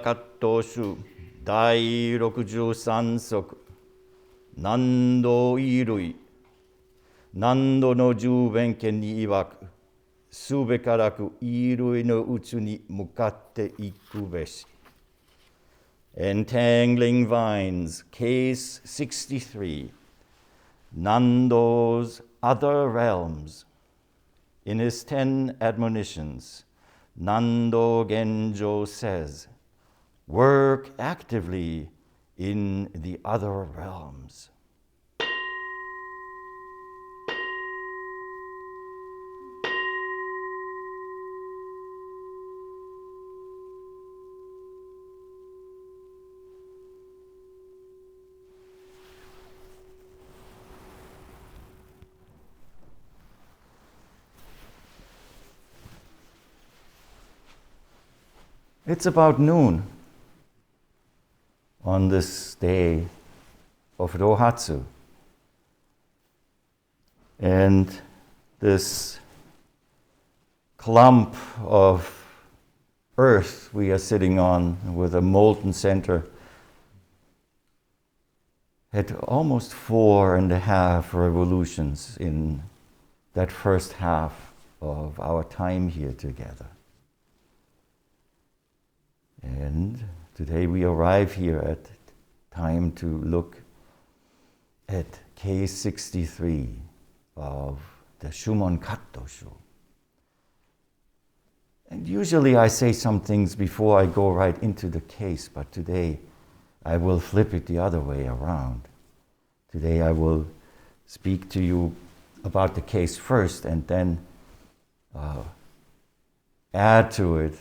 葛藤集第63則南道異類南道の十弁家に曰くすべからく異類のうちに向かっていくべし。 Entangling Vines, Case 63, Nando's Other Realms. In his 10 admonitions, Nando Genjo says, work actively in the other realms. It's about noon on this day of Rohatsu. And this clump of earth we are sitting on with a molten center had almost 4.5 revolutions in that first half of our time here together. And today we arrive here at time to look at case 63 of the Shumon Kattoshu. And usually I say some things before I go right into the case, but today I will flip it the other way around. Today I will speak to you about the case first and then add to it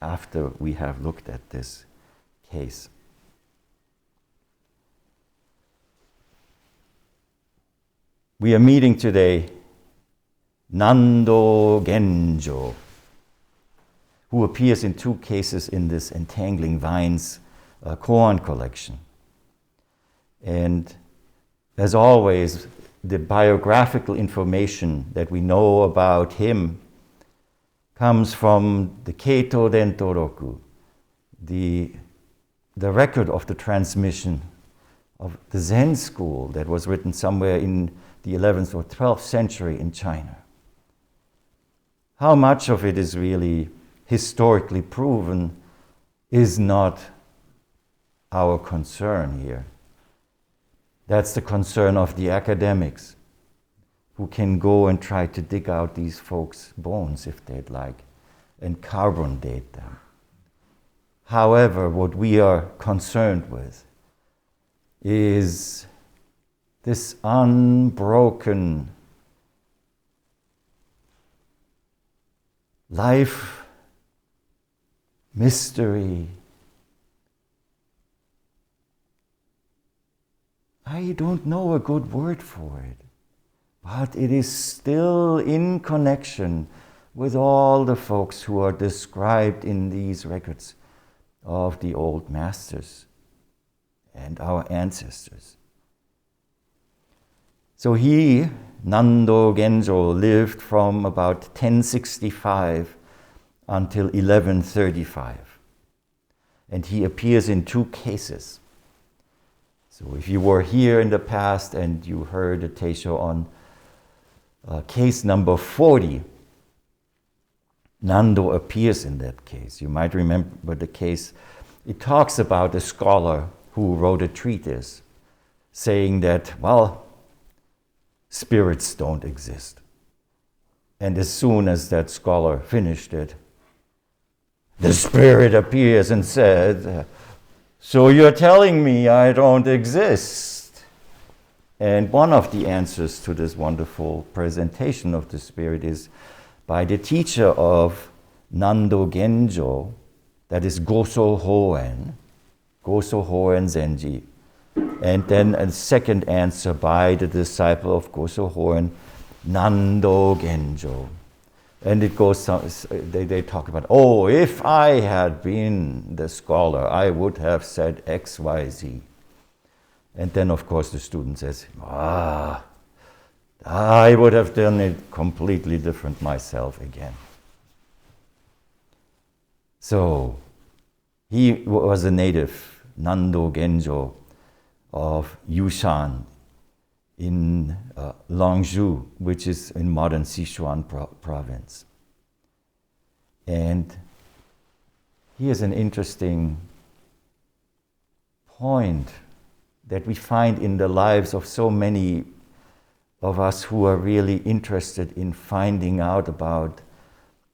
after we have looked at this case. We are meeting today Nando Genjo, who appears in 2 cases in this Entangling Vines koan collection. And as always, the biographical information that we know about him comes from the Keito Dentoroku, the record of the transmission of the Zen school that was written somewhere in the 11th or 12th century in China. How much of it is really historically proven is not our concern here. That's the concern of the academics, who can go and try to dig out these folks' bones if they'd like, and carbon date them. However, what we are concerned with is this unbroken life mystery. I don't know a good word for it, but it is still in connection with all the folks who are described in these records of the old masters and our ancestors. So he, Nando Genjo, lived from about 1065 until 1135. And he appears in 2 cases. So if you were here in the past and you heard the Teisho on case number 40, Nando appears in that case. You might remember the case. It talks about a scholar who wrote a treatise saying that, well, spirits don't exist. And as soon as that scholar finished it, the spirit appears and said, so you're telling me I don't exist? And one of the answers to this wonderful presentation of the spirit is by the teacher of Nando Genjo, that is Goso Hoen Zenji. And then a second answer by the disciple of Goso Hoen, Nando Genjo. And it goes, they talk about, oh, if I had been the scholar, I would have said X, Y, Z. And then, of course, the student says, I would have done it completely different myself again. So, He was a native, Nando Genjo, of Yushan in Longzhou, which is in modern Sichuan province. And here's an interesting point that we find in the lives of so many of us who are really interested in finding out about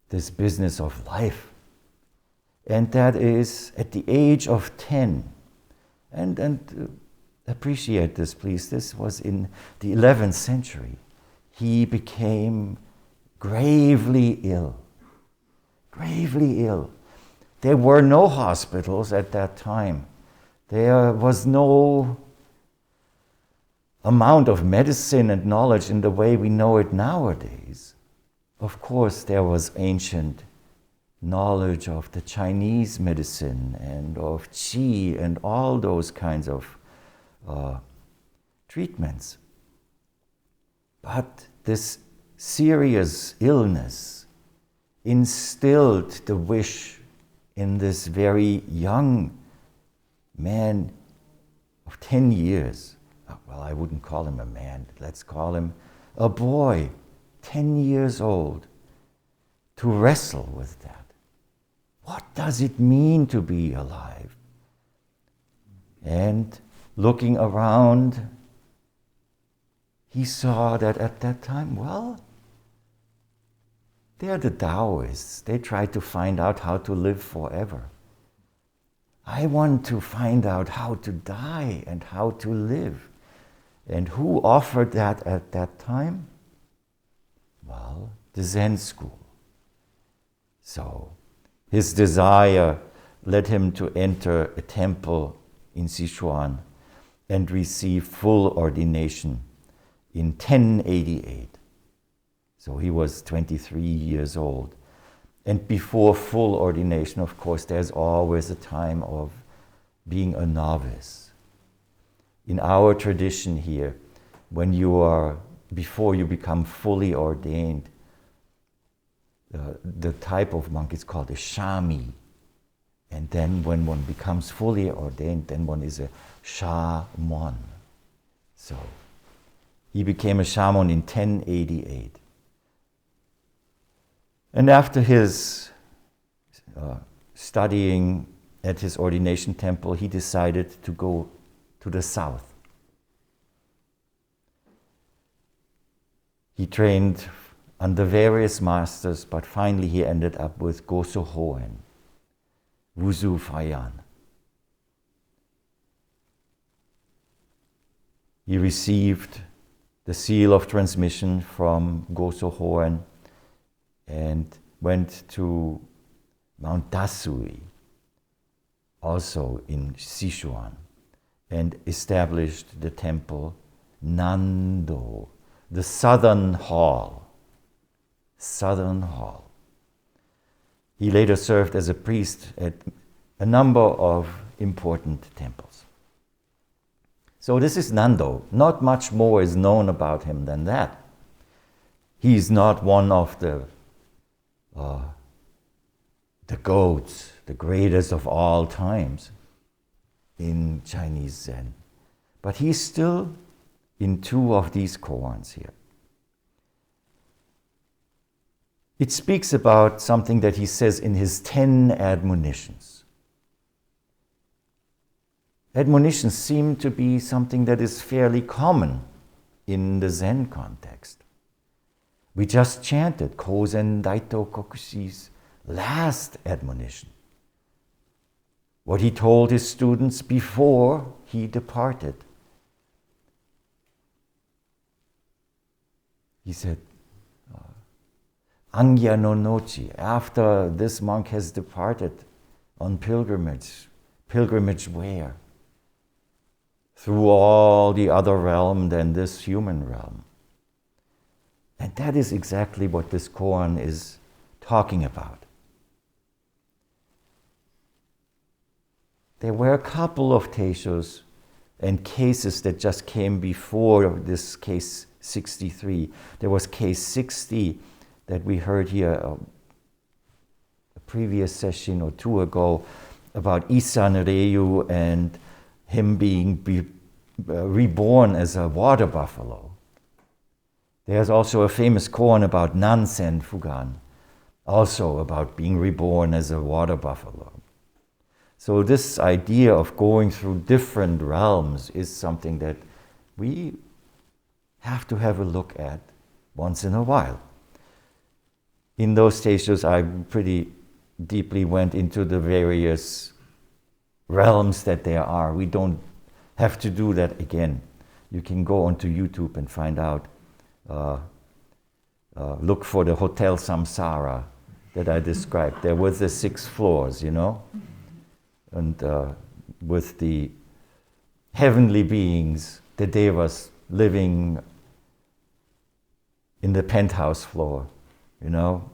this business of life. And that is at the age of 10. And appreciate this, please. This was in the 11th century. He became gravely ill. Gravely ill. There were no hospitals at that time. There was no amount of medicine and knowledge in the way we know it nowadays. Of course, there was ancient knowledge of the Chinese medicine and of qi and all those kinds of treatments. But this serious illness instilled the wish in this very young man of 10 years. Well, I wouldn't call him a man. Let's call him a boy, 10 years old, to wrestle with that. What does it mean to be alive? And looking around, he saw that at that time, well, they're the Taoists. They try to find out how to live forever. I want to find out how to die and how to live. And who offered that at that time? Well, the Zen school. So his desire led him to enter a temple in Sichuan and receive full ordination in 1088. So he was 23 years old. And before full ordination, of course, there's always a time of being a novice. In our tradition here, before you become fully ordained, the type of monk is called a shami. And then when one becomes fully ordained, then one is a shaman. So he became a shaman in 1088. And after his studying at his ordination temple, he decided to go to the south. He trained under various masters, but finally he ended up with Goso Hoen, Wuzu Fayan. He received the seal of transmission from Goso Hoen and went to Mount Dasui, also in Sichuan, and established the temple Nando, the Southern Hall. Southern Hall. He later served as a priest at a number of important temples. So this is Nando. Not much more is known about him than that. He is not one of the goats, the greatest of all times in Chinese Zen. But he's still in two of these koans here. It speaks about something that he says in his 10 admonitions. Admonitions seem to be something that is fairly common in the Zen context. We just chanted Kozen Daito Kokushi's last admonition. What he told his students before he departed. He said, Angya no Nochi, after this monk has departed on pilgrimage where? Through all the other realm than this human realm. And that is exactly what this koan is talking about. There were a couple of teishos and cases that just came before this case 63. There was case 60 that we heard here a previous session or two ago about Isan Ryu and him being reborn as a water buffalo. There's also a famous koan about Nansen Fugan, also about being reborn as a water buffalo. So this idea of going through different realms is something that we have to have a look at once in a while. In those stages, I pretty deeply went into the various realms that there are. We don't have to do that again. You can go onto YouTube and find out. Look for the Hotel Samsara that I described. There were the 6 floors, you know, and with the heavenly beings, the devas living in the penthouse floor, you know.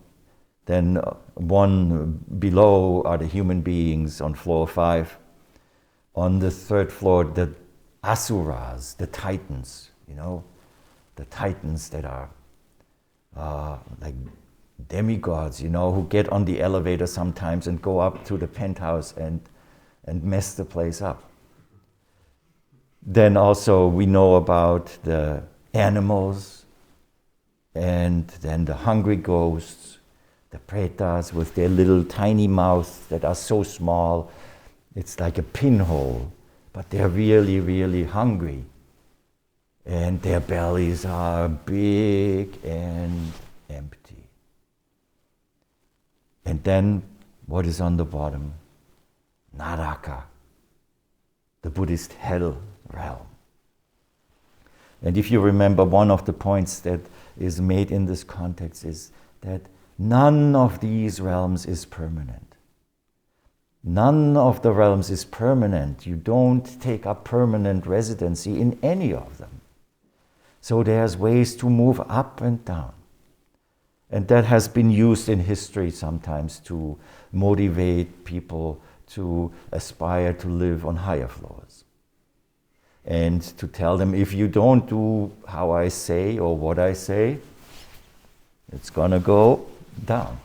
Then one below are the human beings on floor 5. On the 3rd floor, the asuras, the titans, you know, the titans that are like demigods, you know, who get on the elevator sometimes and go up to the penthouse and mess the place up. Then also we know about the animals, and then the hungry ghosts, the pretas with their little tiny mouths that are so small, it's like a pinhole, but they're really, really hungry. And their bellies are big and empty. And then, what is on the bottom? Naraka, the Buddhist hell realm. And if you remember, one of the points that is made in this context is that none of these realms is permanent. None of the realms is permanent. You don't take up permanent residency in any of them. So there's ways to move up and down. And that has been used in history sometimes to motivate people to aspire to live on higher floors. And to tell them, if you don't do how I say or what I say, it's gonna go down.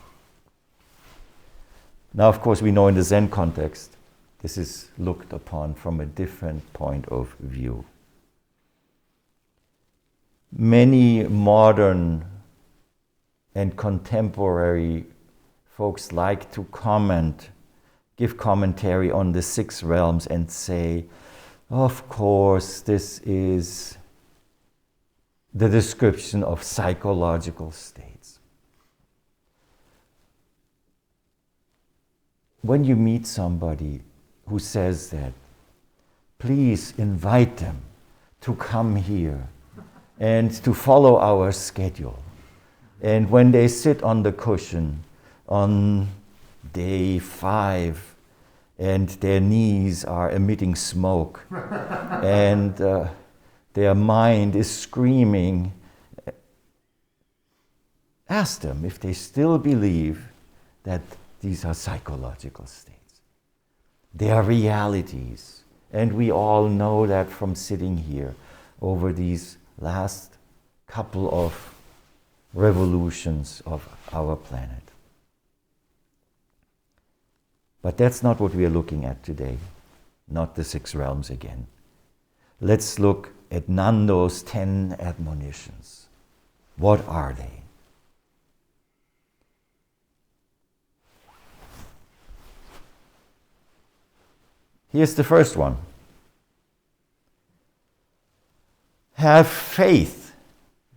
Now, of course, we know in the Zen context, this is looked upon from a different point of view. Many modern and contemporary folks like to give commentary on the 6 realms and say, of course, this is the description of psychological states. When you meet somebody who says that, please invite them to come here and to follow our schedule. And when they sit on the cushion on day 5 and their knees are emitting smoke and their mind is screaming, ask them if they still believe that these are psychological states. They are realities. And we all know that from sitting here over these last couple of revolutions of our planet. But that's not what we are looking at today, not the 6 realms again. Let's look at Nando's 10 admonitions. What are they? Here's the first one. Have faith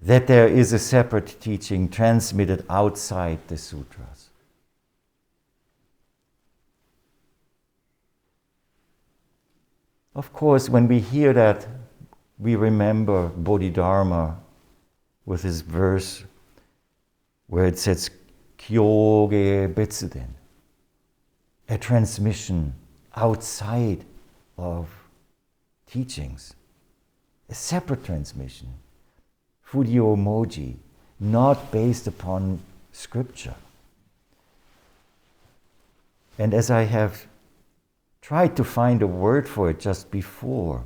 that there is a separate teaching transmitted outside the sutras. Of course, when we hear that, we remember Bodhidharma with his verse where it says, Kyoge Betsuden, a transmission outside of teachings, a separate transmission, Fudio Moji, not based upon scripture. And as I have tried to find a word for it just before,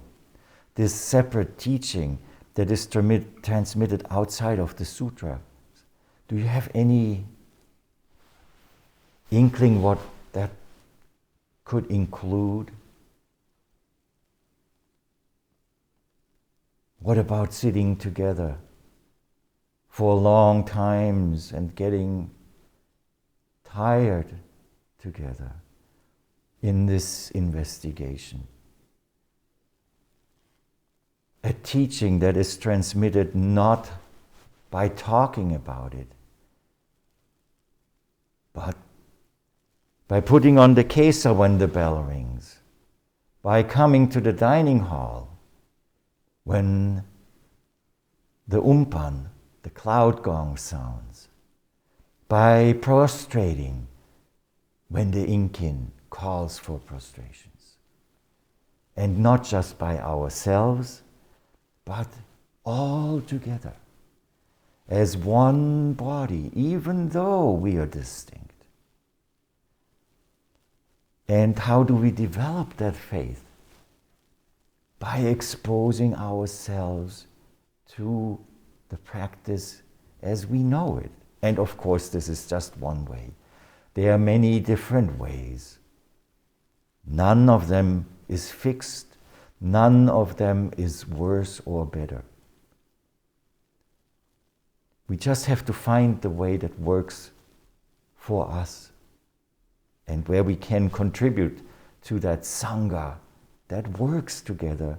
this separate teaching that is transmitted outside of the sutra, do you have any inkling what that could include? What about sitting together for long times and getting tired together in this investigation? A teaching that is transmitted not by talking about it, but by putting on the kesa when the bell rings, by coming to the dining hall when the umpan, the cloud gong sounds, by prostrating when the inkin calls for prostrations. And not just by ourselves, but all together as one body, even though we are distinct. And how do we develop that faith? By exposing ourselves to the practice as we know it. And of course, this is just one way. There are many different ways. None of them is fixed. None of them is worse or better. We just have to find the way that works for us and where we can contribute to that sangha that works together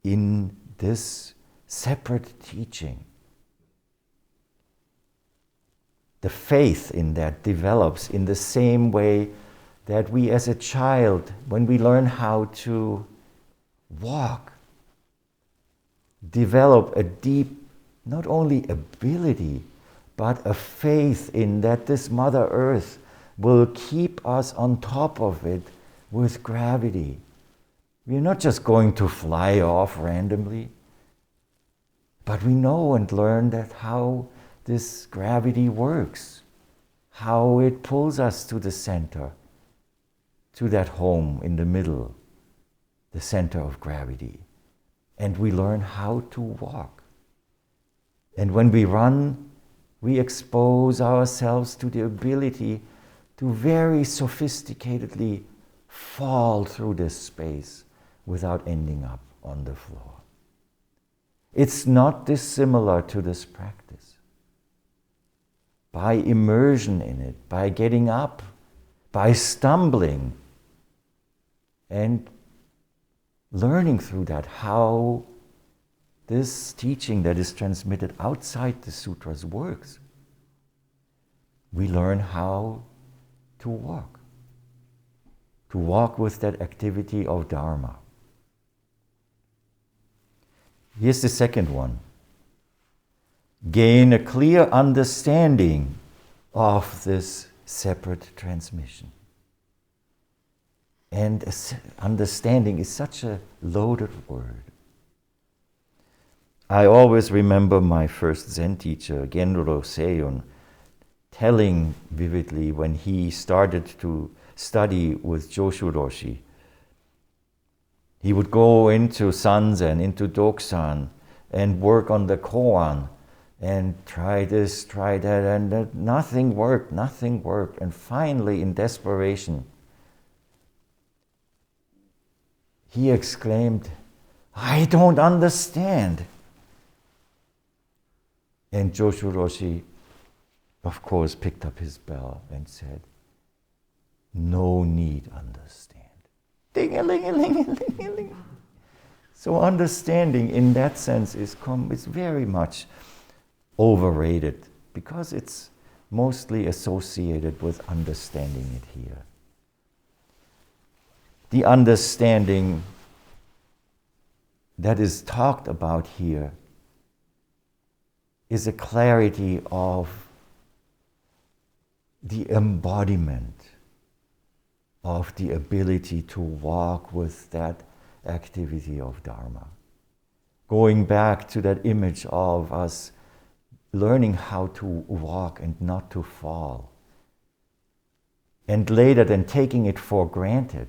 in this separate teaching. The faith in that develops in the same way that we as a child, when we learn how to walk, develop a deep, not only ability, but a faith in that this Mother Earth will keep us on top of it with gravity. We're not just going to fly off randomly, but we know and learn that how this gravity works, how it pulls us to the center, to that home in the middle, the center of gravity. And we learn how to walk. And when we run, we expose ourselves to the ability to very sophisticatedly fall through this space without ending up on the floor. It's not dissimilar to this practice. By immersion in it, by getting up, by stumbling, and learning through that how this teaching that is transmitted outside the sutras works. We learn how to walk with that activity of Dharma. Here's the second one. Gain a clear understanding of this separate transmission. And understanding is such a loaded word. I always remember my first Zen teacher, Genro Seion, telling vividly when he started to study with Joshu Roshi. He would go into Sanzen, into Doksan, and work on the koan, and try this, try that, and nothing worked. And finally, in desperation, he exclaimed, "I don't understand." And Joshu Roshi, of course, picked up his bell and said, "No need understand." Ding-a-ling-a-ling-a-ling-a-ling. So understanding in that sense is very much overrated because it's mostly associated with understanding it here. The understanding that is talked about here is a clarity of the embodiment of the ability to walk with that activity of Dharma. Going back to that image of us learning how to walk and not to fall. And later then taking it for granted.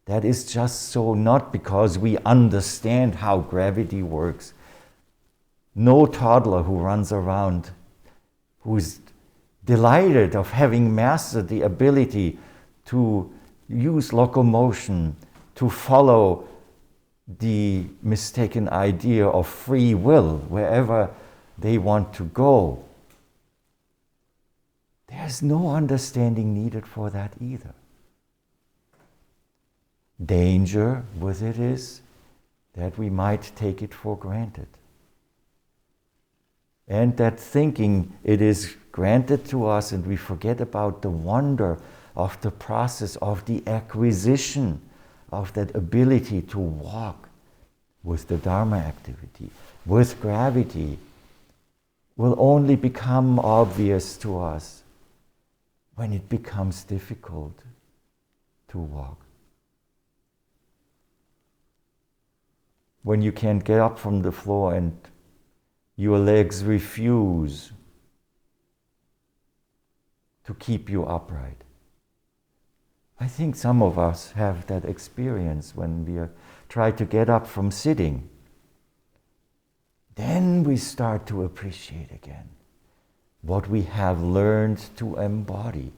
That is just so not because we understand how gravity works. No toddler who runs around, who's delighted of having mastered the ability to use locomotion to follow the mistaken idea of free will wherever they want to go. There's no understanding needed for that either. Danger with it is that we might take it for granted. And that thinking it is granted to us and we forget about the wonder of the process of the acquisition of that ability to walk with the Dharma activity, with gravity, will only become obvious to us when it becomes difficult to walk. When you can't get up from the floor and your legs refuse to keep you upright. I think some of us have that experience when we try to get up from sitting. Then we start to appreciate again what we have learned to embody.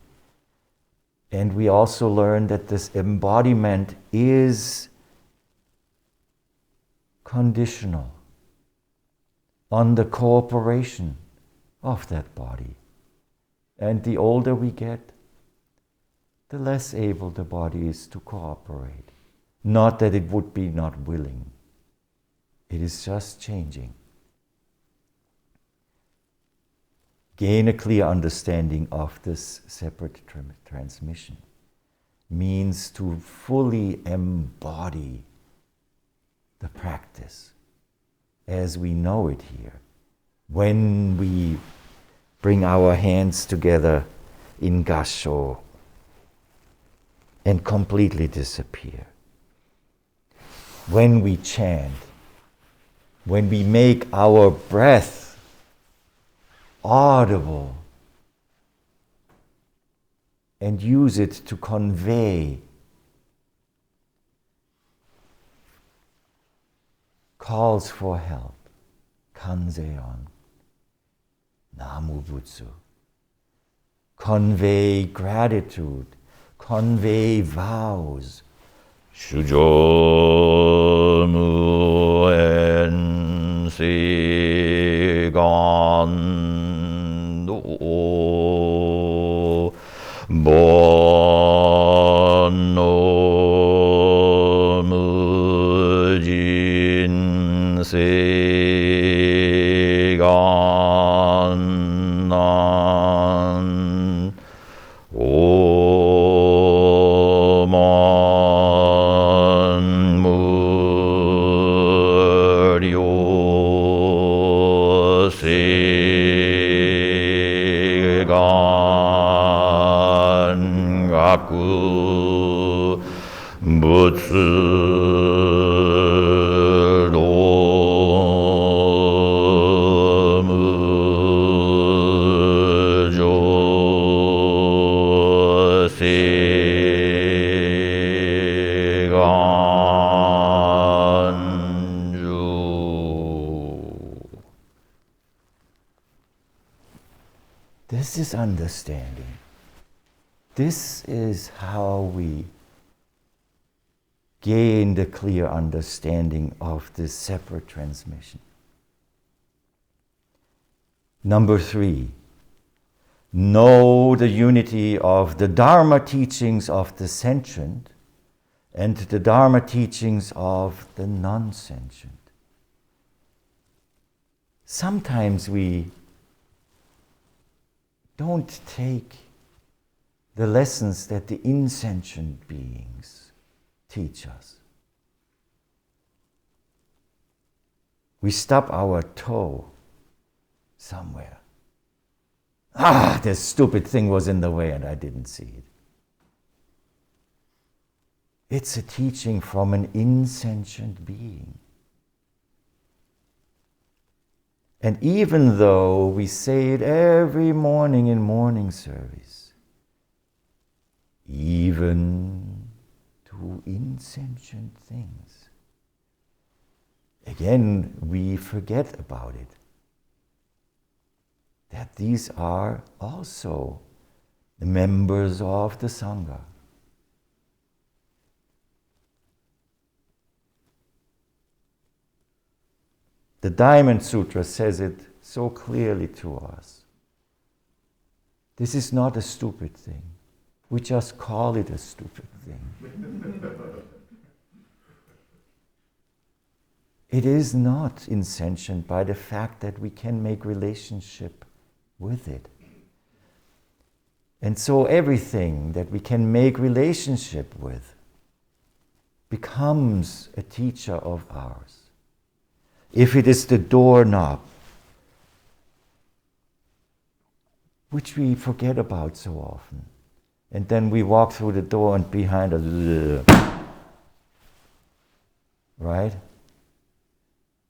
And we also learn that this embodiment is conditional on the cooperation of that body. And the older we get, the less able the body is to cooperate. Not that it would be not willing. It is just changing. Gain a clear understanding of this separate transmission means to fully embody the practice as we know it here. When we bring our hands together in Gassho and completely disappear. When we chant, when we make our breath audible and use it to convey calls for help, kanzeon, namubutsu, convey gratitude, convey vows, shujo muen sigan no bono mujin sigan nan oman muryo sigan gaku butsu This is understanding. This is how we gain the clear understanding of this separate transmission. Number 3, know the unity of the Dharma teachings of the sentient and the Dharma teachings of the non-sentient. Sometimes we don't take the lessons that the insentient beings teach us. We stub our toe somewhere. This stupid thing was in the way and I didn't see it. It's a teaching from an insentient being. And even though we say it every morning in morning service, even to insentient things, again, we forget about it. That these are also members of the Sangha. The Diamond Sutra says it so clearly to us. This is not a stupid thing. We just call it a stupid thing. It is not insentient by the fact that we can make relationship with it. And so everything that we can make relationship with becomes a teacher of ours. If it is the doorknob, which we forget about so often, and then we walk through the door and behind us, right?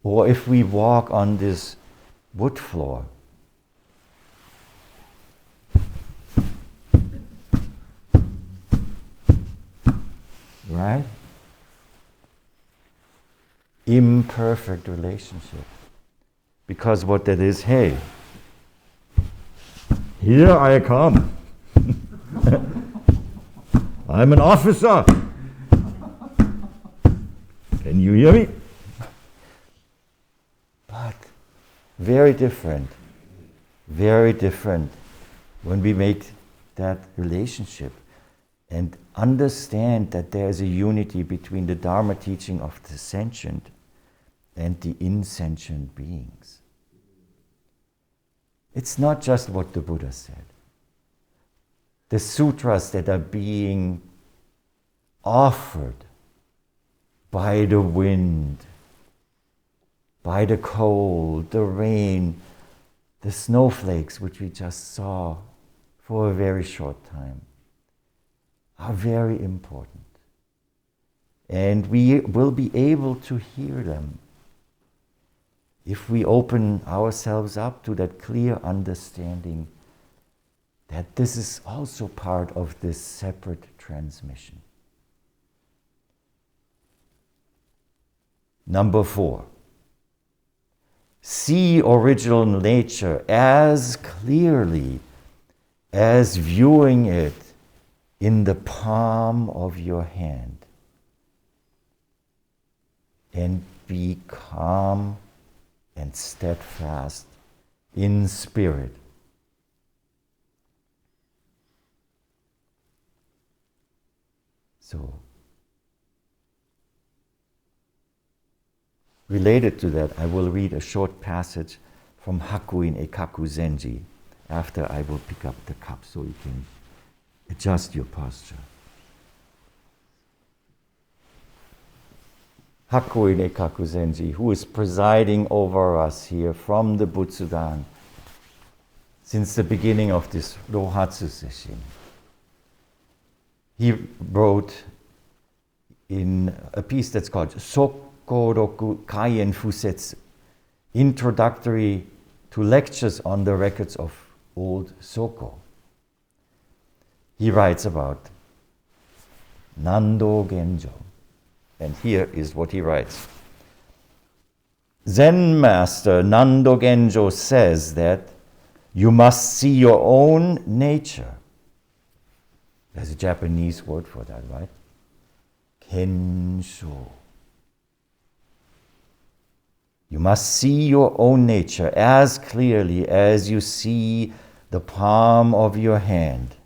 Or if we walk on this wood floor, right? Imperfect relationship. Because what that is, hey, here I come. I'm an officer. Can you hear me? But very different when we make that relationship and understand that there is a unity between the Dharma teaching of the sentient and the insentient beings. It's not just what the Buddha said. The sutras that are being offered by the wind, by the cold, the rain, the snowflakes, which we just saw for a very short time, are very important. And we will be able to hear them if we open ourselves up to that clear understanding that this is also part of this separate transmission. Number 4. See original nature as clearly as viewing it in the palm of your hand. And be calm and steadfast in spirit. So, related to that, I will read a short passage from Hakuin Ekaku Zenji after I will pick up the cup so you can adjust your posture. Hakuin Ekaku Zenji, who is presiding over us here from the Butsudan since the beginning of this Rohatsu Sesshin. He wrote in a piece that's called Sokoroku Kaien Fusetsu, introductory to lectures on the records of old Soko. He writes about Nando Genjo. And here is what he writes. Zen master Nando Genjo says that you must see your own nature. There's a Japanese word for that, right? Kensho. You must see your own nature as clearly as you see the palm of your hand.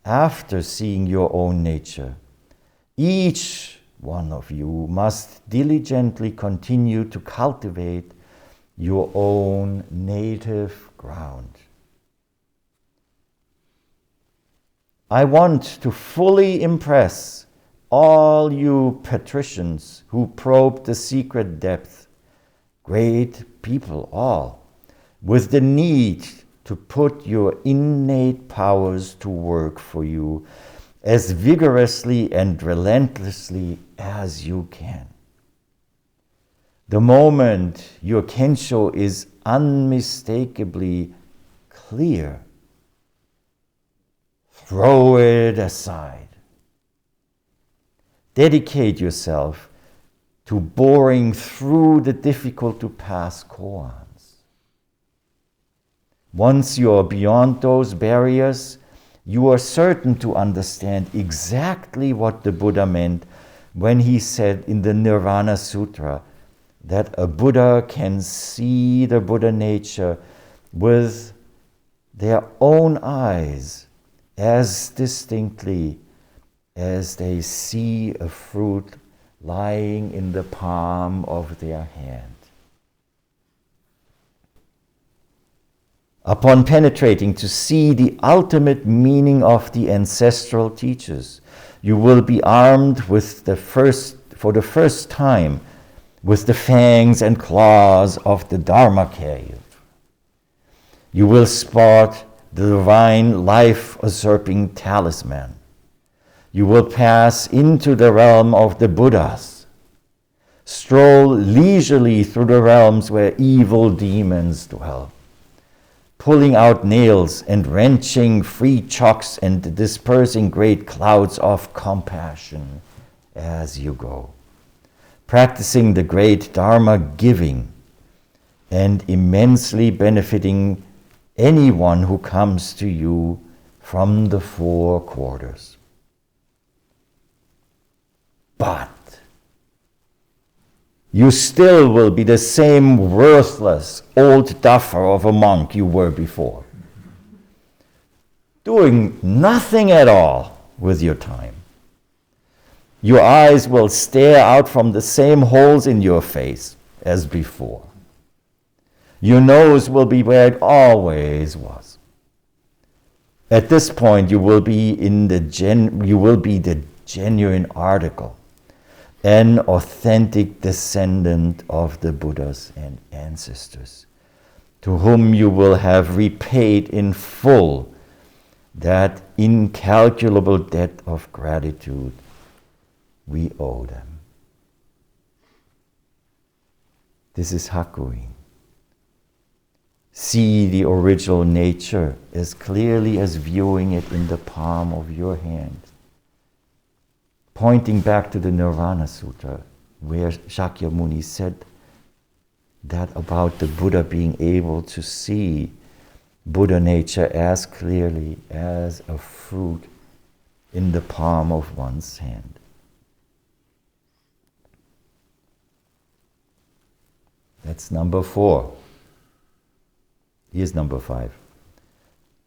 After seeing your own nature, each one of you must diligently continue to cultivate your own native ground. I want to fully impress all you patricians who probe the secret depth, great people all, with the need to put your innate powers to work for you as vigorously and relentlessly as you can. The moment your kensho is unmistakably clear, throw it aside. Dedicate yourself to boring through the difficult to pass koans. Once you are beyond those barriers, you are certain to understand exactly what the Buddha meant when he said in the Nirvana Sutra that a Buddha can see the Buddha nature with their own eyes as distinctly as they see a fruit lying in the palm of their hand. Upon penetrating to see the ultimate meaning of the ancestral teachers, you will be armed with for the first time with the fangs and claws of the Dharma cave. You will spot the divine life-usurping talisman. You will pass into the realm of the Buddhas. Stroll leisurely through the realms where evil demons dwell, pulling out nails and wrenching free chalks and dispersing great clouds of compassion as you go, practicing the great Dharma giving and immensely benefiting anyone who comes to you from the four quarters. But you still will be the same worthless old duffer of a monk you were before, doing nothing at all with your time. Your eyes will stare out from the same holes in your face as before. Your nose will be where it always was. At this point, you will be the genuine article, an authentic descendant of the Buddhas and ancestors, to whom you will have repaid in full that incalculable debt of gratitude we owe them. This is Hakuin. See the original nature as clearly as viewing it in the palm of your hand. Pointing back to the Nirvana Sutra, where Shakyamuni said that about the Buddha being able to see Buddha nature as clearly as a fruit in the palm of one's hand. That's number 4. Here's number 5.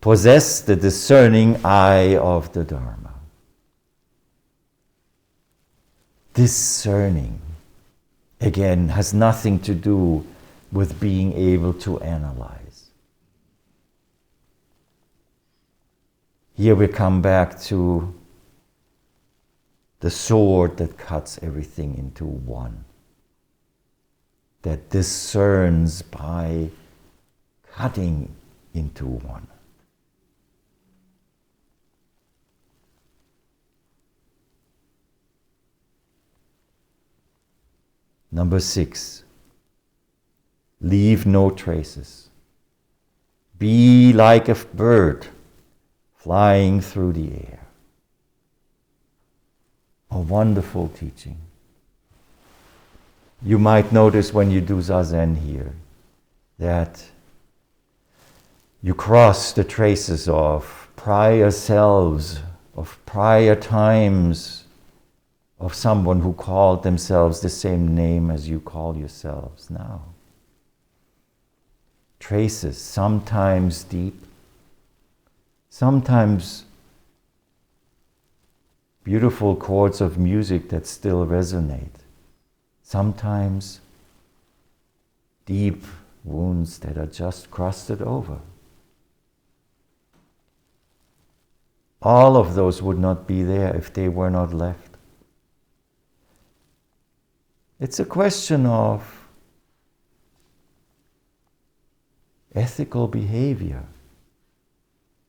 Possess the discerning eye of the Dharma. Discerning, again, has nothing to do with being able to analyze. Here we come back to the sword that cuts everything into one, that discerns by cutting into one. Number 6, leave no traces. Be like a bird flying through the air. A wonderful teaching. You might notice when you do Zazen here that you cross the traces of prior selves, of prior times, of someone who called themselves the same name as you call yourselves now. Traces, sometimes deep, sometimes beautiful chords of music that still resonate, sometimes deep wounds that are just crusted over. All of those would not be there if they were not left. It's a question of ethical behavior.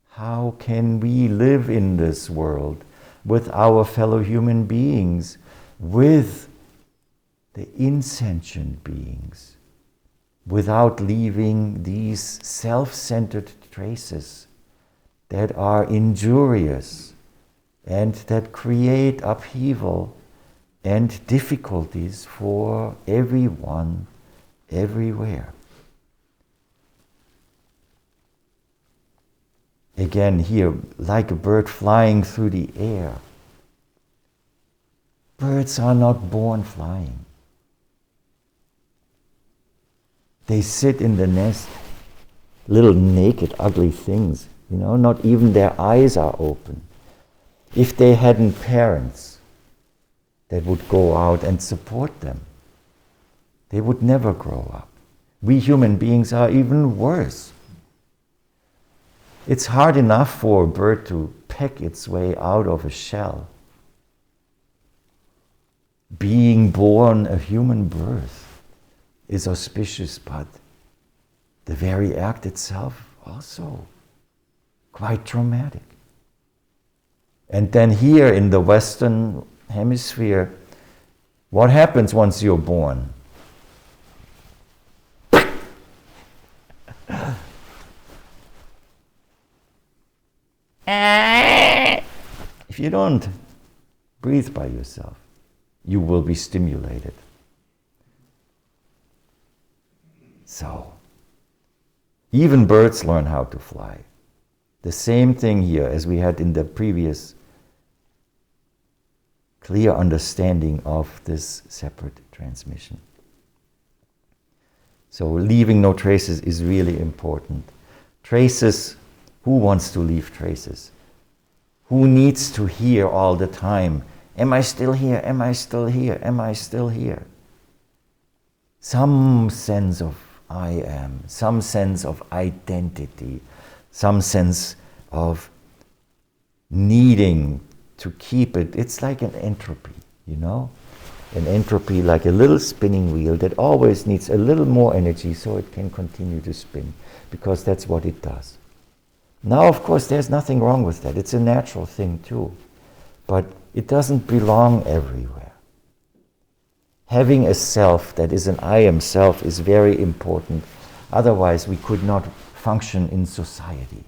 How can we live in this world with our fellow human beings, with the insentient beings, without leaving these self-centered traces that are injurious and that create upheaval and difficulties for everyone, everywhere. Again here, like a bird flying through the air. Birds are not born flying. They sit in the nest, little naked, ugly things, not even their eyes are open. If they hadn't parents that would go out and support them, they would never grow up. We human beings are even worse. It's hard enough for a bird to peck its way out of a shell. Being born a human birth is auspicious, but the very act itself also quite traumatic. And then here in the Western Hemisphere, what happens once you're born? If you don't breathe by yourself, you will be stimulated. So, even birds learn how to fly. The same thing here as we had in the previous clear understanding of this separate transmission. So leaving no traces is really important. Traces, who wants to leave traces? Who needs to hear all the time, am I still here, am I still here, am I still here? Some sense of I am, some sense of identity, some sense of needing to keep it. It's like an entropy, An entropy like a little spinning wheel that always needs a little more energy so it can continue to spin, because that's what it does. Now, of course, there's nothing wrong with that. It's a natural thing too. But it doesn't belong everywhere. Having a self that is an I am self is very important. Otherwise, we could not function in society.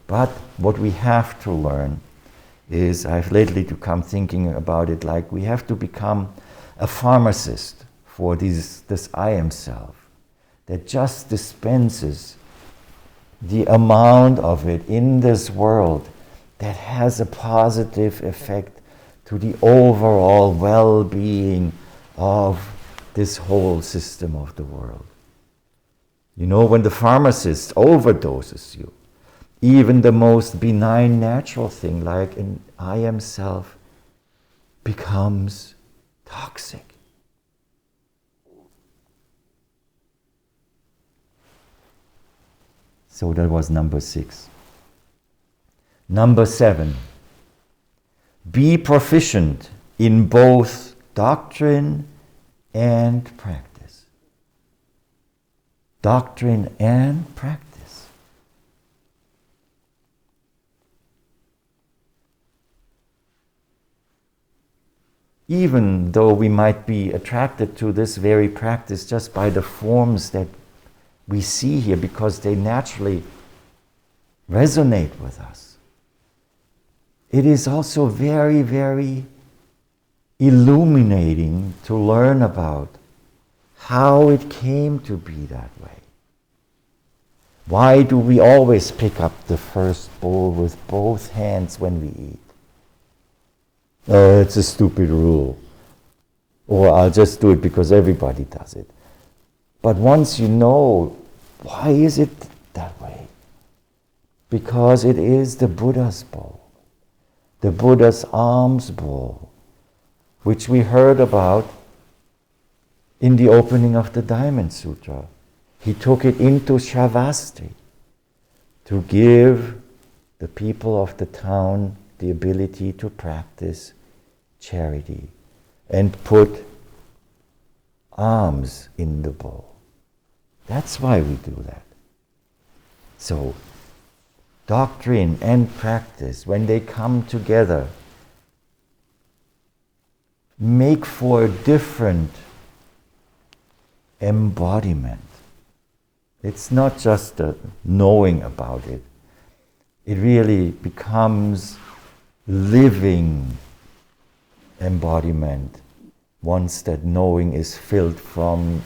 But what we have to learn is, I've lately become thinking about it like we have to become a pharmacist for this I am self that just dispenses the amount of it in this world that has a positive effect to the overall well-being of this whole system of the world. When the pharmacist overdoses you, even the most benign natural thing like an I am self becomes toxic. So that was number 6. Number 7, be proficient in both doctrine and practice. Doctrine and practice. Even though we might be attracted to this very practice just by the forms that we see here, because they naturally resonate with us, it is also very, very illuminating to learn about how it came to be that way. Why do we always pick up the first bowl with both hands when we eat? Oh, it's a stupid rule. Or I'll just do it because everybody does it. But once you know, why is it that way? Because it is the Buddha's bowl. The Buddha's alms bowl, which we heard about in the opening of the Diamond Sutra. He took it into Shravasti to give the people of the town the ability to practice charity and put alms in the bowl. That's why we do that. So, doctrine and practice, when they come together, make for a different embodiment. It's not just a knowing about it. It really becomes living embodiment once that knowing is filled from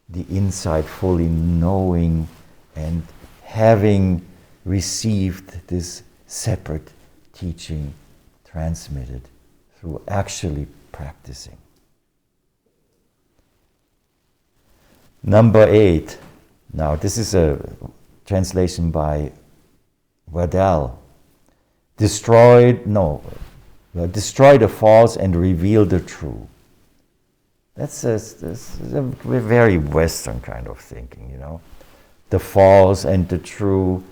the inside, fully knowing and having received this separate teaching transmitted through actually practicing. Number 8. Now, this is a translation by Waddell. Destroy the false and reveal the true. That's a very Western kind of thinking, you know. The false and the true.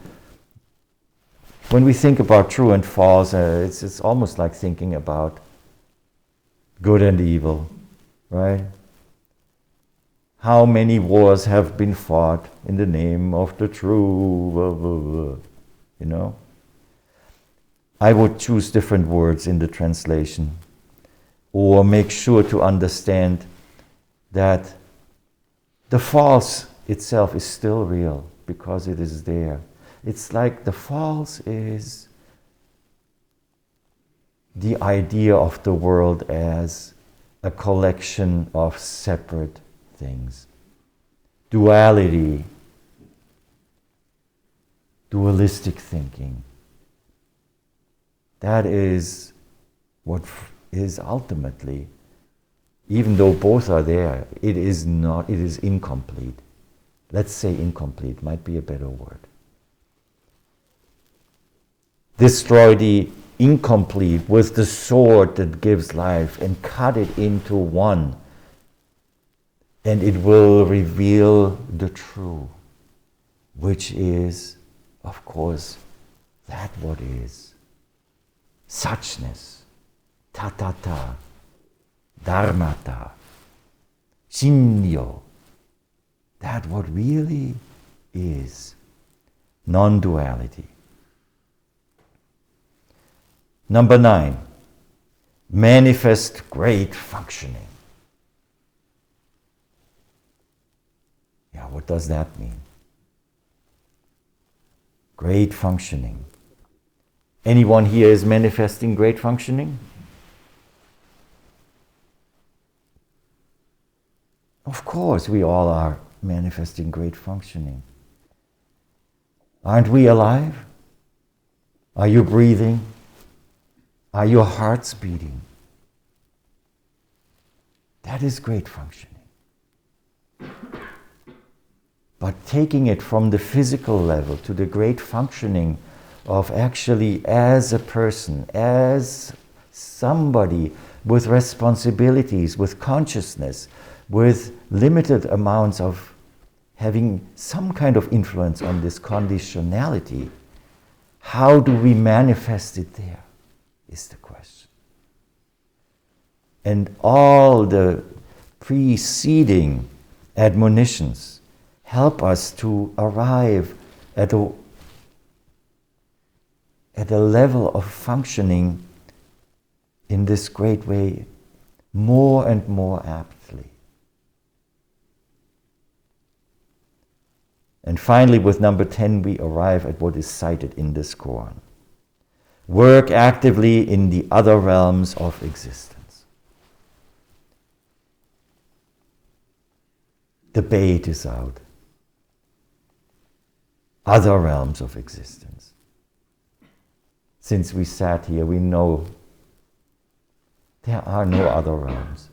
When we think about true and false, it's almost like thinking about good and evil, right? How many wars have been fought in the name of the true, you know? I would choose different words in the translation, or make sure to understand that the false itself is still real because it is there. It's like the false is the idea of the world as a collection of separate things. Duality, dualistic thinking. That is what is ultimately, even though both are there, it is incomplete. Let's say incomplete, might be a better word. Destroy the incomplete with the sword that gives life and cut it into one, and it will reveal the true, which is, of course, that what is. Suchness, tatata, dharmata, shinyo, that what really is, non-duality. Number 9, manifest great functioning. Yeah, what does that mean? Great functioning. Anyone here is manifesting great functioning? Of course, we all are manifesting great functioning. Aren't we alive? Are you breathing? Are your hearts beating? That is great functioning. But taking it from the physical level to the great functioning of actually as a person, as somebody with responsibilities, with consciousness, with limited amounts of having some kind of influence on this conditionality, how do we manifest it there, is the question. And all the preceding admonitions help us to arrive at a level of functioning in this great way more and more aptly. And finally, with number 10, we arrive at what is cited in this koan. Work actively in the other realms of existence. The bait is out. Other realms of existence. Since we sat here, we know there are no other realms.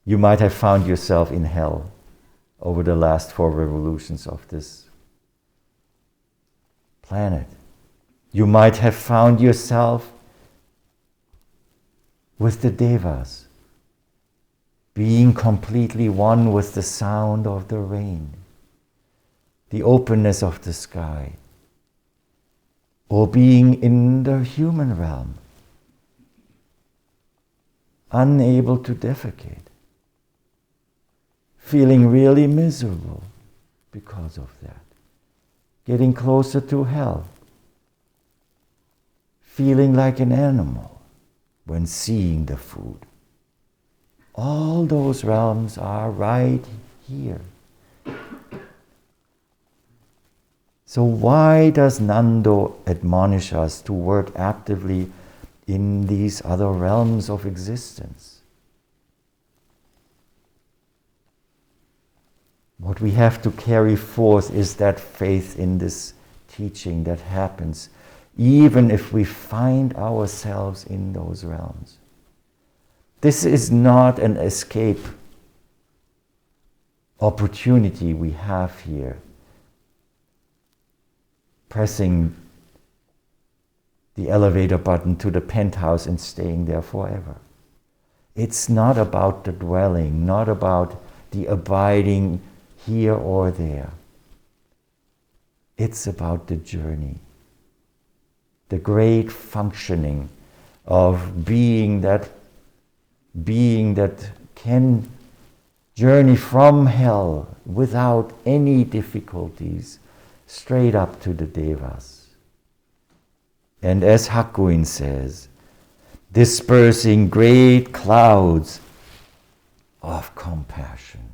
You might have found yourself in hell over the last 4 revolutions of this planet. You might have found yourself with the devas, being completely one with the sound of the rain, the openness of the sky, or being in the human realm, unable to defecate, feeling really miserable because of that, getting closer to hell, feeling like an animal when seeing the food. All those realms are right here. So why does Nando admonish us to work actively in these other realms of existence? What we have to carry forth is that faith in this teaching that happens, even if we find ourselves in those realms. This is not an escape opportunity we have here, pressing the elevator button to the penthouse and staying there forever. It's not about the dwelling, not about the abiding here or there. It's about the journey, the great functioning of being that can journey from hell without any difficulties straight up to the devas. And as Hakuin says, dispersing great clouds of compassion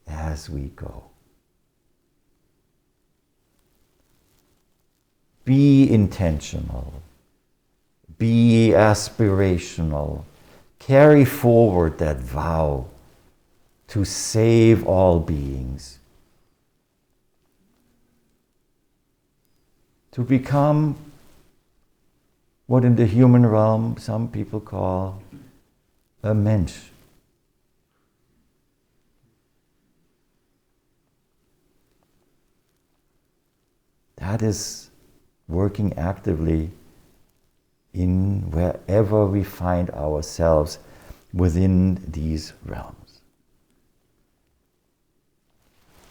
as we go. Be intentional, be aspirational, carry forward that vow to save all beings, to become what in the human realm some people call a mensch. That is working actively in wherever we find ourselves within these realms.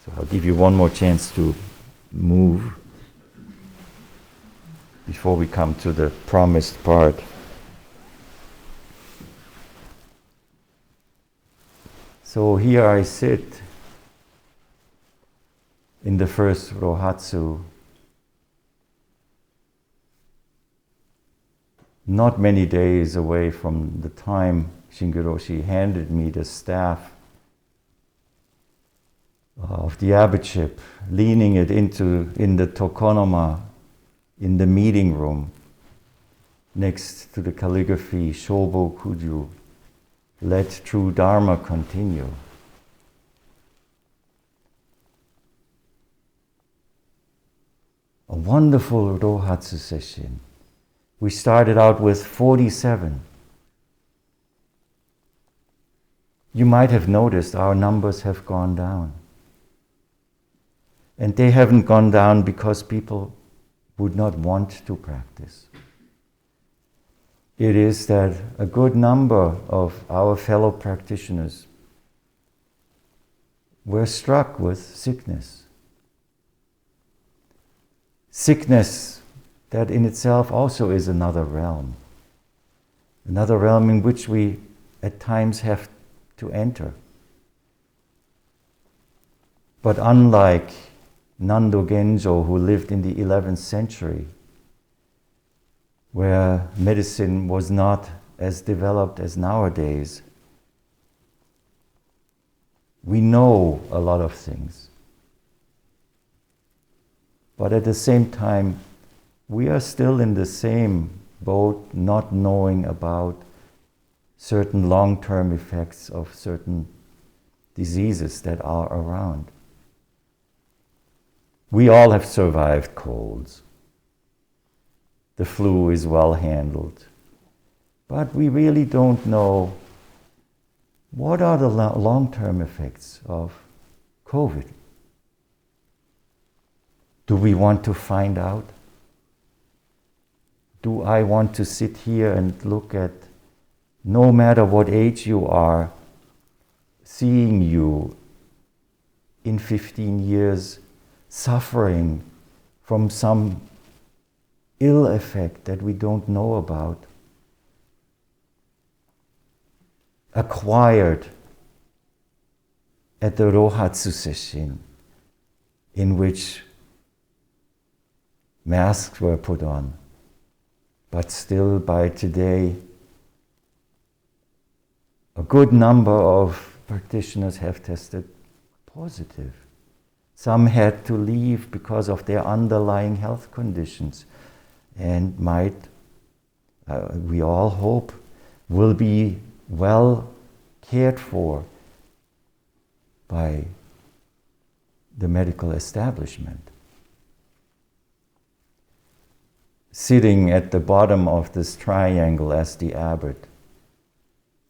So I'll give you one more chance to move before we come to the promised part. So here I sit in the first Rohatsu, not many days away from the time Chigan Roshi handed me the staff of the abbotship, leaning it in the tokonoma, in the meeting room, next to the calligraphy, Shobo Kuju, let true Dharma continue. A wonderful Rohatsu Sesshin. We started out with 47. You might have noticed our numbers have gone down. And they haven't gone down because people would not want to practice. It is that a good number of our fellow practitioners were struck with sickness. Sickness that in itself also is another realm in which we at times have to enter. But unlike Nando Genjo, who lived in the 11th century, where medicine was not as developed as nowadays, we know a lot of things. But at the same time, we are still in the same boat, not knowing about certain long-term effects of certain diseases that are around. We all have survived colds. The flu is well handled. But we really don't know what are the long-term effects of COVID. Do we want to find out? Do I want to sit here and look at, no matter what age you are, seeing you in 15 years suffering from some ill effect that we don't know about, acquired at the Rohatsu Sesshin, in which masks were put on, but still by today a good number of practitioners have tested positive. Some had to leave because of their underlying health conditions and might, we all hope, will be well cared for by the medical establishment. Sitting at the bottom of this triangle as the abbot,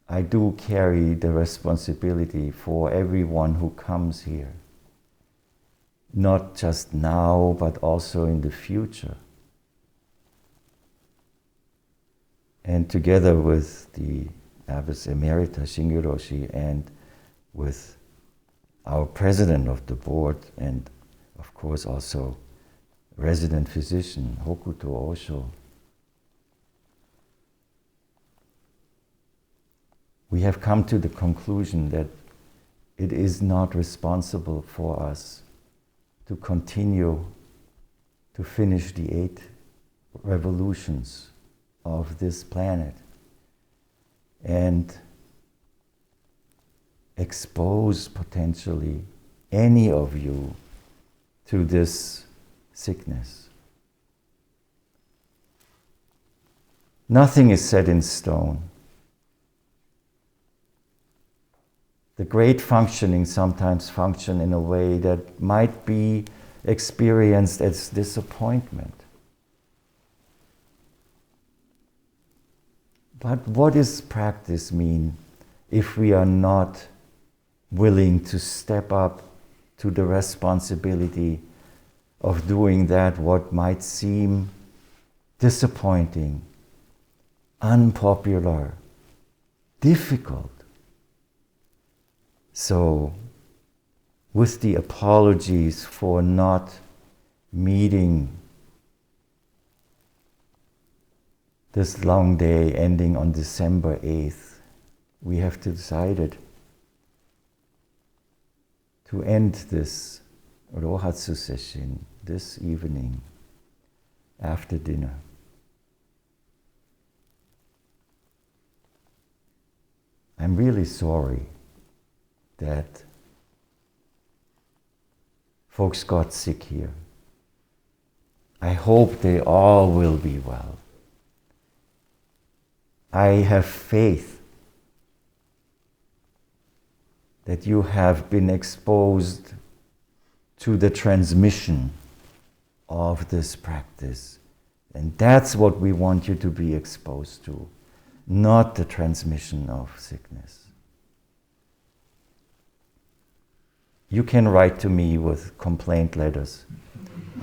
I do carry the responsibility for everyone who comes here. Not just now, but also in the future. And together with the Abbess Emerita Chigan Roshi and with our president of the board and of course also resident physician Hokuto Osho, we have come to the conclusion that it is not responsible for us to continue to finish the 8 revolutions of this planet and expose potentially any of you to this sickness. Nothing is set in stone. The great functioning sometimes function in a way that might be experienced as disappointment. But what does practice mean if we are not willing to step up to the responsibility of doing that what might seem disappointing, unpopular, difficult? So, with the apologies for not meeting this long day ending on December 8th, we have decided to end this Rohatsu Sesshin this evening after dinner. I'm really sorry that folks got sick here. I hope they all will be well. I have faith that you have been exposed to the transmission of this practice. And that's what we want you to be exposed to, not the transmission of sickness. You can write to me with complaint letters.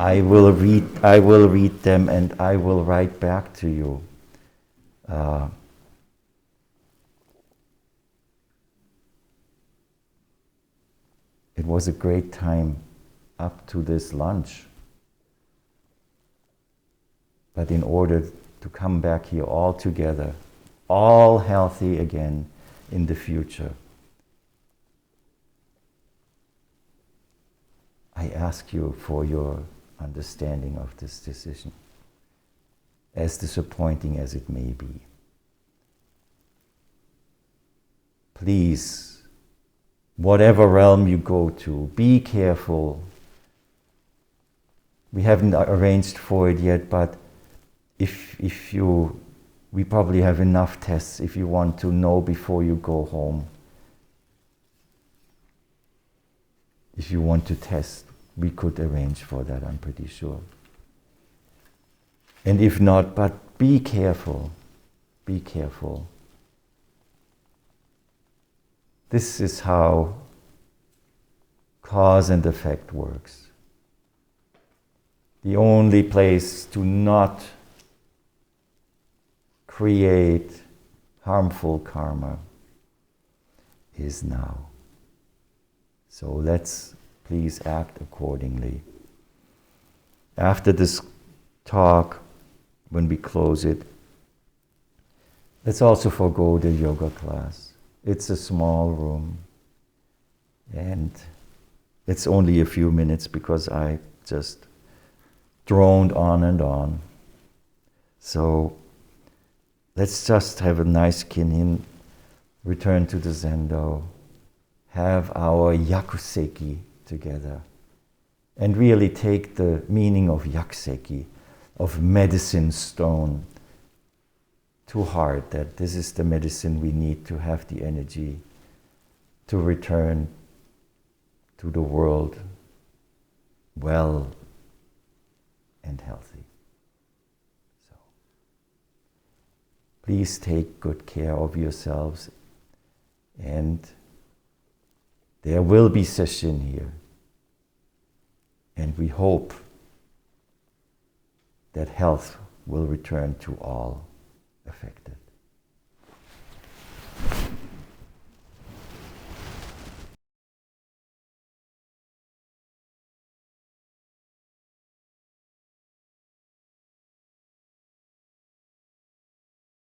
I will read them and I will write back to you. It was a great time up to this lunch. But in order to come back here all together, all healthy again in the future, I ask you for your understanding of this decision, as disappointing as it may be. Please, whatever realm you go to, be careful. We haven't arranged for it yet, but we probably have enough tests if you want to know before you go home. If you want to test, we could arrange for that, I'm pretty sure. And if not, but be careful. Be careful. This is how cause and effect works. The only place to not create harmful karma is now. So let's please act accordingly. After this talk, when we close it, let's also forgo the yoga class. It's a small room, and it's only a few minutes because I just droned on and on. So let's just have a nice kinhin, return to the Zendo, have our yakuseki together, and really take the meaning of yakuseki, of medicine stone, to heart, that this is the medicine we need to have the energy to return to the world well and healthy. So please take good care of yourselves And there will be Sesshin here. And we hope that health will return to all affected.